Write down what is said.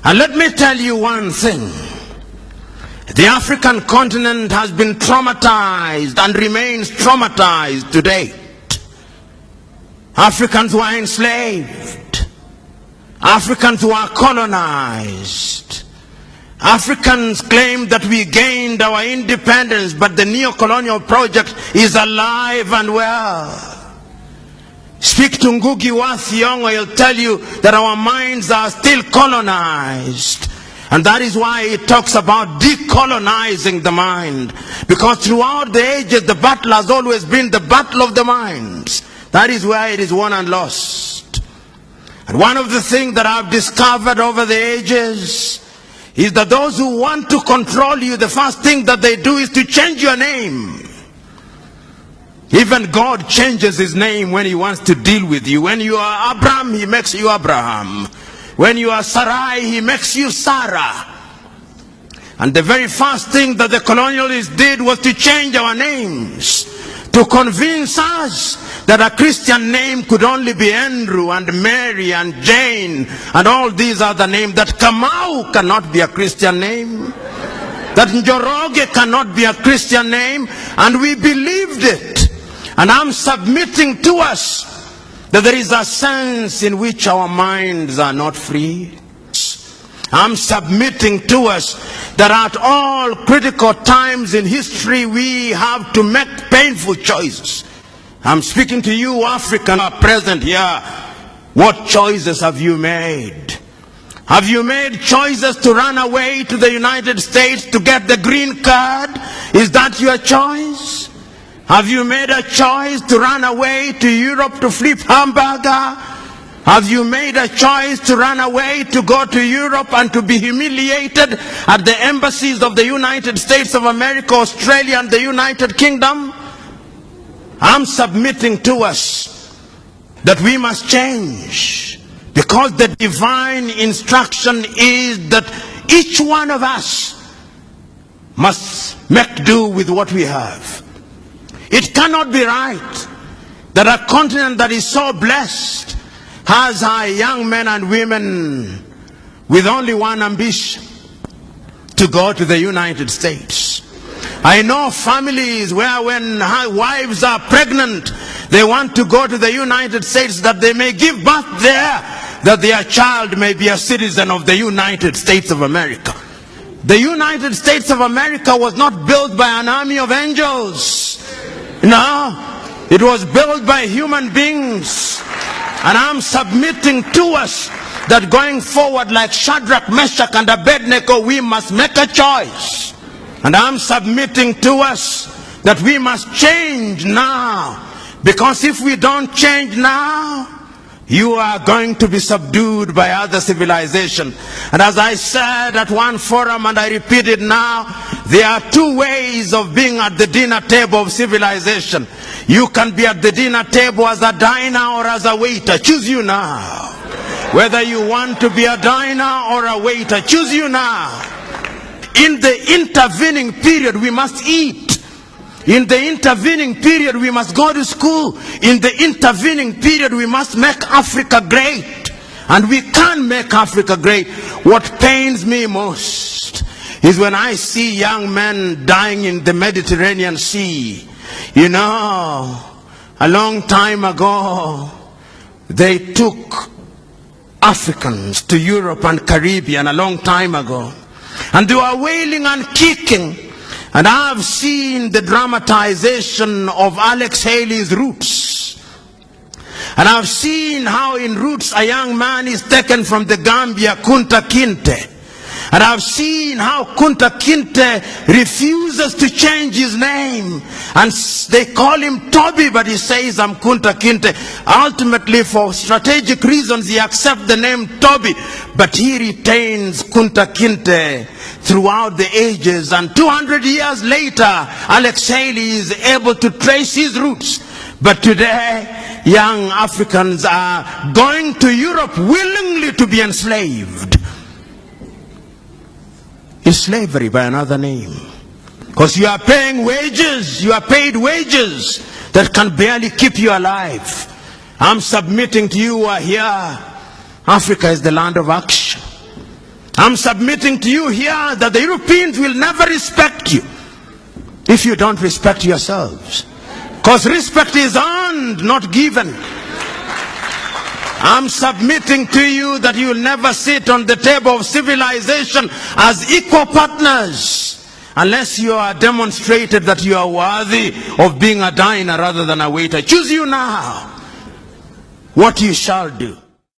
And let me tell you one thing. The African continent has been traumatized and remains traumatized to date. Africans were enslaved. Africans were colonized. Africans claim that we gained our independence, but the neo-colonial project is alive and well. Speak to Ngugi wa Thiong'o, he'll tell you that our minds are still colonized. And that is why he talks about decolonizing the mind. Because throughout the ages, the battle has always been the battle of the minds. That is where it is won and lost. And one of the things that I've discovered over the ages is that those who want to control you, the first thing that they do is to change your name. Even God changes his name when he wants to deal with you. When you are Abraham, he makes you Abraham. When you are Sarai, he makes you Sarah. And the very first thing that the colonialists did was to change our names, to convince us that a Christian name could only be Andrew and Mary and Jane and all these other names, that Kamau cannot be a Christian name, that Njoroge cannot be a Christian name, and we believed it. And I'm submitting to us that there is a sense in which our minds are not free. I'm submitting to us that at all critical times in history we have to make painful choices. I'm speaking to you, African, present here. What choices have you made? Have you made choices to run away to the United States to get the green card? Is that your choice? Have you made a choice to run away to Europe to flip hamburger? Have you made a choice to run away to go to Europe and to be humiliated at the embassies of the United States of America, Australia, and the United Kingdom? I'm submitting to us that we must change, because the divine instruction is that each one of us must make do with what we have. It cannot be right that a continent that is so blessed has our young men and women with only one ambition: to go to the United States. I know families where when wives are pregnant, they want to go to the United States that they may give birth there, that their child may be a citizen of the United States of America. The United States of America was not built by an army of angels. No, it was built by human beings. And I'm submitting to us that going forward, like Shadrach, Meshach, and Abednego, we must make a choice. And I'm submitting to us that we must change now. Because if we don't change now, you are going to be subdued by other civilization. And as I said at one forum, and I repeat it now, there are two ways of being at the dinner table of civilization. You can be at the dinner table as a diner or as a waiter. Choose you now. Whether you want to be a diner or a waiter, choose you now. In the intervening period, we must eat. In the intervening period, we must go to school. In the intervening period, we must make Africa great. And we can make Africa great. What pains me most is when I see young men dying in the Mediterranean Sea. You know, a long time ago, they took Africans to Europe and Caribbean a long time ago. And they were wailing and kicking. And I've seen the dramatization of Alex Haley's Roots. And I've seen how in Roots a young man is taken from the Gambia, Kunta Kinte. And I've seen how Kunta Kinte refuses to change his name. And they call him Toby, but he says, I'm Kunta Kinte. Ultimately, for strategic reasons, he accepts the name Toby. But he retains Kunta Kinte throughout the ages. And 200 years later, Alex Haley is able to trace his roots. But today, young Africans are going to Europe willingly to be enslaved. In slavery by another name. Because you are paying wages, you are paid wages that can barely keep you alive. I'm submitting to you who are here. Africa is the land of action. I'm submitting to you here that the Europeans will never respect you if you don't respect yourselves. Because respect is earned, not given. I'm submitting to you that you will never sit on the table of civilization as equal partners unless you are demonstrated that you are worthy of being a diner rather than a waiter. Choose you now what you shall do.